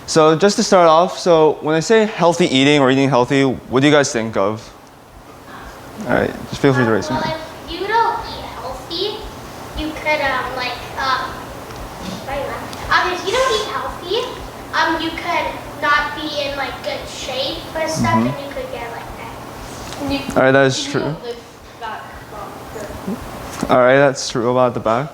So just to start off, so when I say healthy eating or eating healthy, what do you guys think of? All right, just feel free to raise your hand. Well, if you don't eat healthy, you could if you don't eat healthy, you could not be in like good shape or stuff, and you could get like that. All right, that is true. All right, that's true about the back.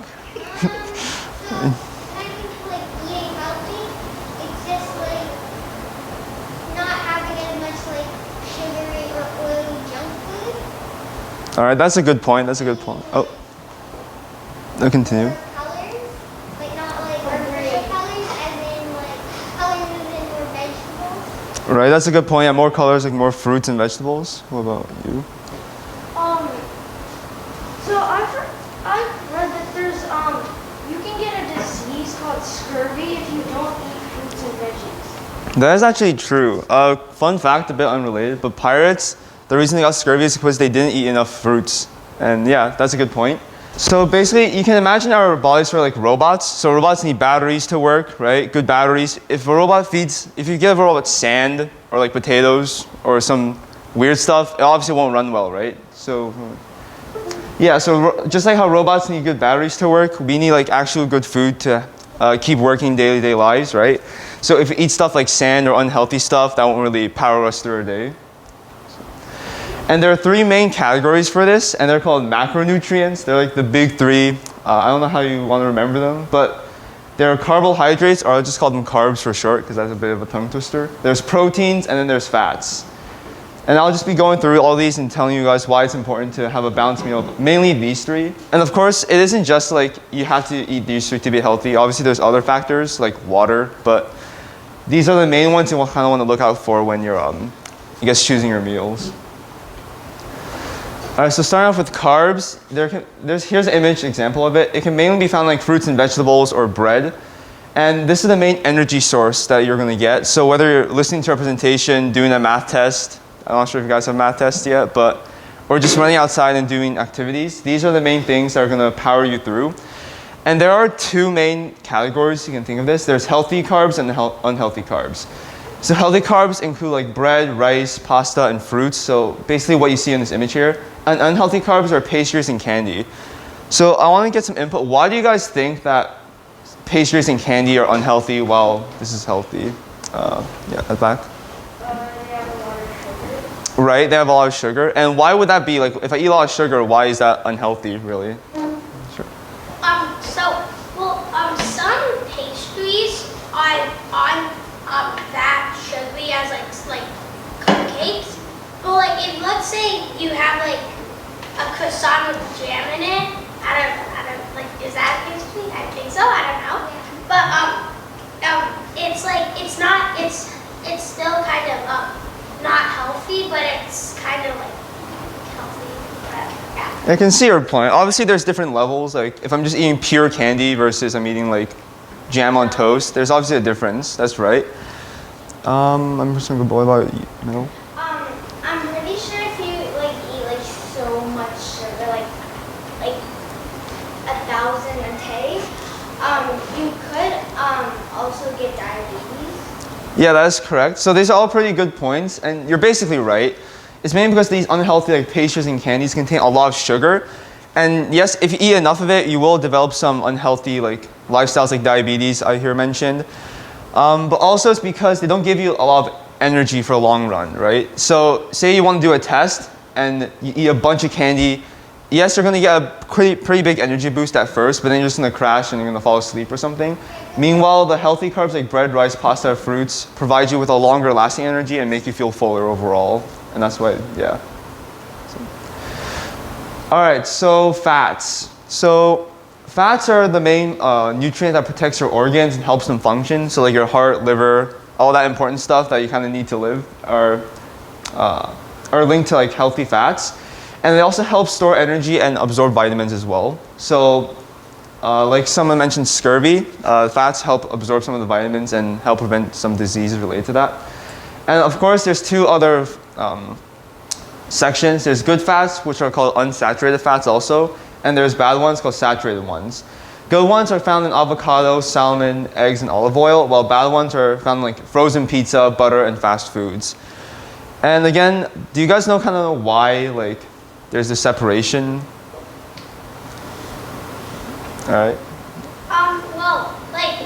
All right, that's a good point. That's a good point. Oh, no, continue. Colors, like not like artificial colors, and then like colors and more vegetables. Right, that's a good point. Yeah, more colors, like more fruits and vegetables. What about you? So I've read that there's you can get a disease called scurvy if you don't eat fruits and veggies. That is actually true. Fun fact, a bit unrelated, but pirates, the reason they got scurvy is because they didn't eat enough fruits. And yeah, that's a good point. So basically, you can imagine our bodies are like robots. So robots need batteries to work, right? Good batteries. If you give a robot sand or like potatoes or some weird stuff, it obviously won't run well, right? So yeah, so just like how robots need good batteries to work, we need like actual good food to keep working day-to-day lives, right? So if you eat stuff like sand or unhealthy stuff, that won't really power us through our day. And there are three main categories for this, and they're called macronutrients. They're like the big three. I don't know how you want to remember them, but there are carbohydrates, or I'll just call them carbs for short, because that's a bit of a tongue twister. There's proteins, and then there's fats. And I'll just be going through all these and telling you guys why it's important to have a balanced meal, mainly these three. And of course, it isn't just like you have to eat these three to be healthy. Obviously, there's other factors like water, but these are the main ones you kind of want to look out for when you're, choosing your meals. All right, so starting off with carbs, here's an image example of it. It can mainly be found like fruits and vegetables or bread. And this is the main energy source that you're going to get. So whether you're listening to a presentation, doing a math test, I'm not sure if you guys have math tests yet, or just running outside and doing activities, these are the main things that are going to power you through. And there are two main categories you can think of this. There's healthy carbs and unhealthy carbs. So healthy carbs include like bread, rice, pasta, and fruits. So basically what you see in this image here. And unhealthy carbs are pastries and candy. So I want to get some input. Why do you guys think that pastries and candy are unhealthy while this is healthy? Yeah, at the back. They have a lot of sugar. Right, they have a lot of sugar. And why would that be? Like, if I eat a lot of sugar, why is that unhealthy, really? Sure. Some pastries are that sugary as like cupcakes. But like, if let's say you have like a croissant with jam in it, I don't like, is that pastry? I think so. I don't know. But it's like it's still kind of not healthy, but it's kind of like healthy. But, yeah. I can see your point. Obviously, there's different levels. Like, if I'm just eating pure candy versus I'm eating like jam on toast, there's obviously a difference. That's right. I'm just gonna go about no. I'm pretty sure if you like eat like so much sugar, like 1,000 a day, you could also get diabetes. Yeah, that is correct. So these are all pretty good points, and you're basically right. It's mainly because these unhealthy like pastries and candies contain a lot of sugar. And yes, if you eat enough of it, you will develop some unhealthy like lifestyles like diabetes, I hear mentioned. But also it's because they don't give you a lot of energy for a long run, right? So say you want to do a test and you eat a bunch of candy. Yes, you're going to get a pretty big energy boost at first, but then you're just going to crash and you're going to fall asleep or something. Meanwhile, the healthy carbs like bread, rice, pasta, fruits provide you with a longer lasting energy and make you feel fuller overall. And that's why, yeah. All right, so fats. So fats are the main nutrient that protects your organs and helps them function. So like your heart, liver, all that important stuff that you kind of need to live are linked to like healthy fats. And they also help store energy and absorb vitamins as well. So like someone mentioned scurvy, fats help absorb some of the vitamins and help prevent some diseases related to that. And of course, there's two other sections. There's good fats, which are called unsaturated fats also, and there's bad ones called saturated ones. Good ones are found in avocado, salmon, eggs, and olive oil, while bad ones are found in like frozen pizza, butter, and fast foods. And again, do you guys know kind of why like there's this separation? All right. Well, like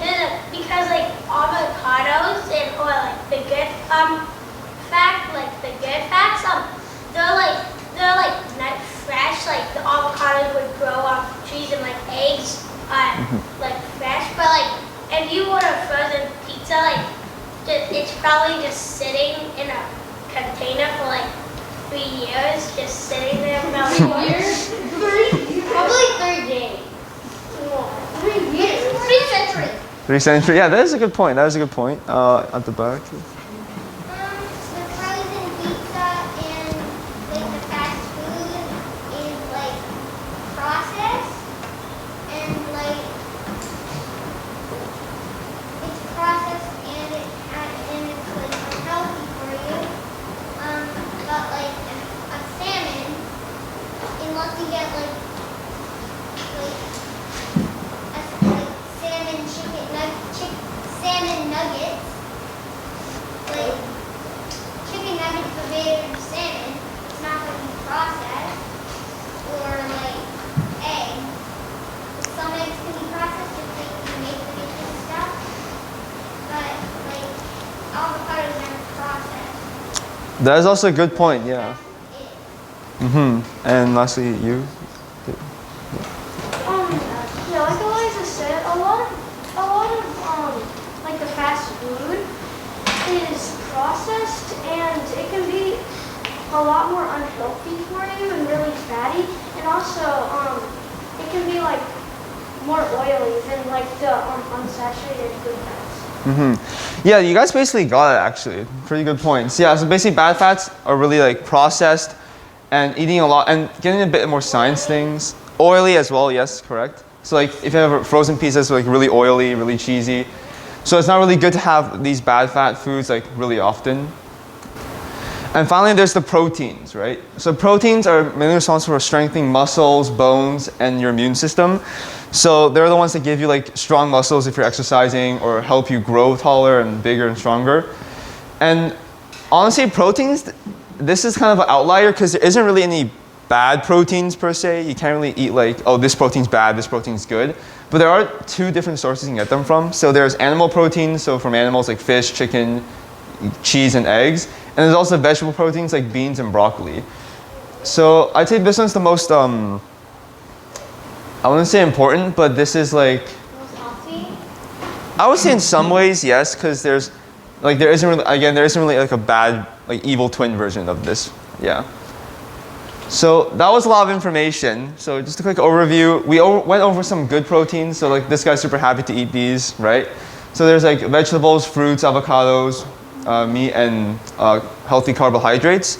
because like avocados and or like the good fats they're like not fresh. Like the avocados would grow on trees and like eggs like fresh. But like if you order frozen pizza, like it's probably just sitting in a container for like 3 years, just sitting there melting. Years? Probably 3 days. 3 years. 3 centuries. 3 centuries. Yeah, that is a good point. That is a good point. At the back. The frozen pizza and like the fast food is like processed and like it's processed and it's like unhealthy for you. But like a salmon, unless you get like salmon nuggets, like chicken nuggets made of salmon, it's not going to be processed, or like eggs. Some eggs can be processed if they can make the different stuff, but like avocados aren't processed. That is also a good point. Yeah. And lastly, you. Yeah, like Eliza said, a lot of like the fast food is processed and it can be a lot more unhealthy for you and really fatty, and also it can be like more oily than like the unsaturated good fats. Yeah, you guys basically got it actually. Pretty good points. Yeah, so basically bad fats are really like processed and eating a lot and getting a bit more science things. Oily as well, yes, correct. So like if you have a frozen pizza, it's like really oily, really cheesy. So it's not really good to have these bad fat foods like really often. And finally, there's the proteins, right? So proteins are mainly responsible for strengthening muscles, bones, and your immune system. So they're the ones that give you like strong muscles if you're exercising or help you grow taller and bigger and stronger. And honestly, proteins, this is kind of an outlier because there isn't really any bad proteins per se. You can't really eat like, oh, this protein's bad, this protein's good. But there are 2 different sources you can get them from. So there's animal proteins, so from animals like fish, chicken, cheese, and eggs. And there's also vegetable proteins like beans and broccoli. So I'd say this one's the most, I wouldn't say important, but this is like, Most healthy. I would say in some ways, yes, because there isn't really like a bad, like evil twin version of this. Yeah. So that was a lot of information. So just a quick overview. We went over some good proteins. So like this guy's super happy to eat these, right? So there's like vegetables, fruits, avocados, meat, and healthy carbohydrates.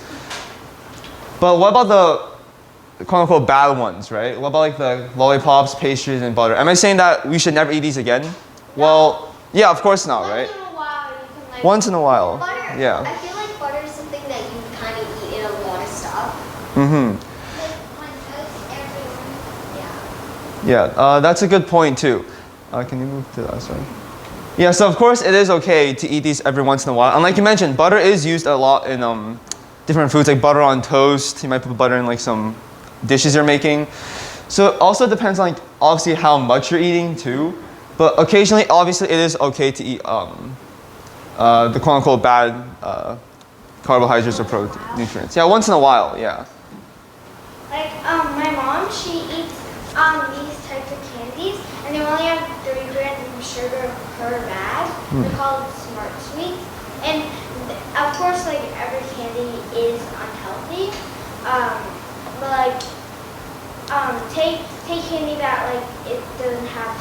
But what about the quote unquote bad ones, right? What about like the lollipops, pastries, and butter? Am I saying that we should never eat these again? Well, yeah, of course not, right? Once in a while, you can like. Once in a while. Butter. Yeah. I feel like butter is something that you kind of eat in a lot of stuff. Like on toast, everyone. Yeah, that's a good point too. Can you move to that side? Yeah, so of course it is okay to eat these every once in a while. And like you mentioned, butter is used a lot in different foods, like butter on toast. You might put butter in like some dishes you're making. So it also depends on like obviously how much you're eating too. But occasionally, obviously, it is okay to eat the quote unquote bad carbohydrates or protein nutrients. Yeah, once in a while, yeah. Like my mom, she eats these types of candies, and they only have 3 grams of sugar per bag. They're called Smart Sweets, and of course, like every candy is unhealthy. But like take candy that like it doesn't have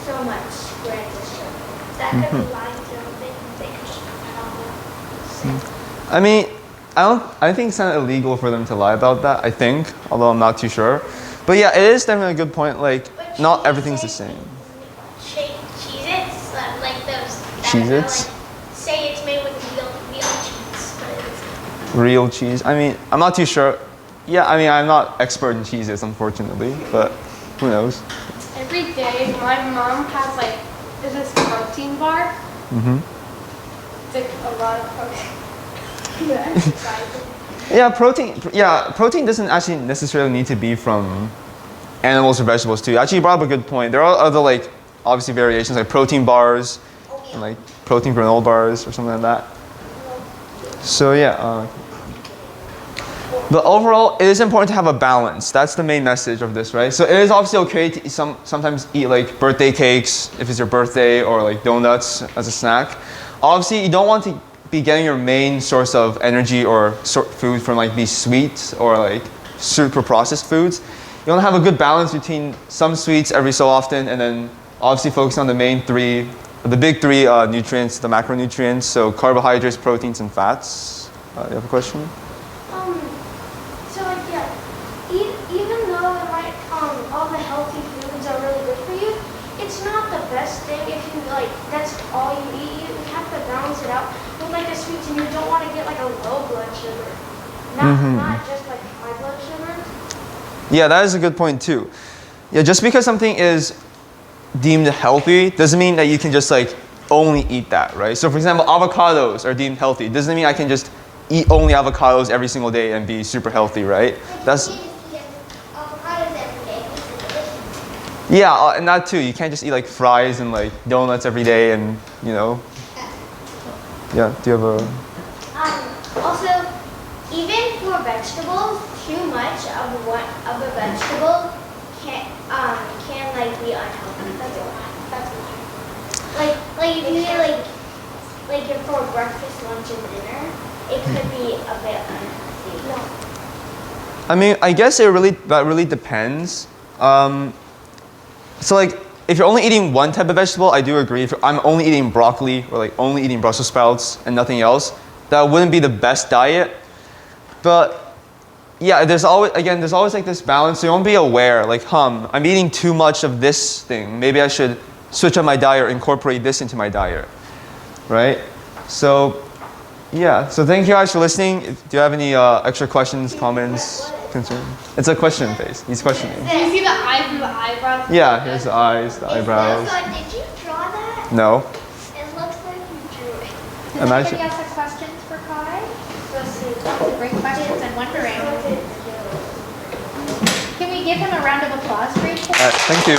so much grams of sugar. That could be lying to them. They could just I mean, I think it's not illegal for them to lie about that, I think, although I'm not too sure. But yeah, it is definitely a good point. Like, not everything's the same. Cheez-Its, like those. Cheez-Its? Like, say it's made with real cheese, but it's Real cheese. I mean, I'm not too sure. Yeah, I mean, I'm not expert in cheeses, unfortunately, but who knows? and every day my mom has like this protein bar. Mm-hmm. It's like a lot of protein. The exercising. Yeah, protein doesn't actually necessarily need to be from animals or vegetables too. Actually, you brought up a good point. There are other like obviously variations like protein bars and like protein granola bars or something like that. So yeah, but overall, it is important to have a balance. That's the main message of this, right? So it is obviously okay to sometimes eat like birthday cakes if it's your birthday or like donuts as a snack. Obviously, you don't want to be getting your main source of energy or food from like these sweets or like super processed foods. You want to have a good balance between some sweets every so often and then obviously focus on the main three, the big three nutrients, the macronutrients, so carbohydrates, proteins, and fats. You have a question? So like even though it might all the healthy foods are really good for you, it's not the best thing if you like that's all you eat. You have to balance it out with like the sweets, and you don't want to get like a low blood sugar, not just like high blood sugar. Yeah, that is a good point too. Yeah, just because something is deemed healthy doesn't mean that you can just like only eat that, right? So for example, avocados are deemed healthy. Doesn't mean I can just eat only avocados every single day and be super healthy, right? That's yeah, and that too. You can't just eat like fries and like donuts every day, and you know. Yeah. Do you have a? Also, even for vegetables, too much of a vegetable can like be unhealthy. Like if you eat like if for breakfast, lunch, and dinner, it could be a bit unhealthy. I mean, I guess that really depends. So like, if you're only eating one type of vegetable, I do agree. If I'm only eating broccoli or like only eating Brussels sprouts and nothing else, that wouldn't be the best diet. But yeah, there's always like this balance. So you won't be aware, like, I'm eating too much of this thing. Maybe I should switch up my diet or incorporate this into my diet, right? So yeah, so thank you guys for listening. Do you have any extra questions, comments, concerns? It's a question phase. He's questioning. Do you see the eye from the eyebrows? Yeah, here's the eyes, the eyebrows. Did you draw that? No. It looks like you drew it. Does anybody else have questions for Kai? Lots of great questions and wondering. Can we give him a round of applause for each? Thank you.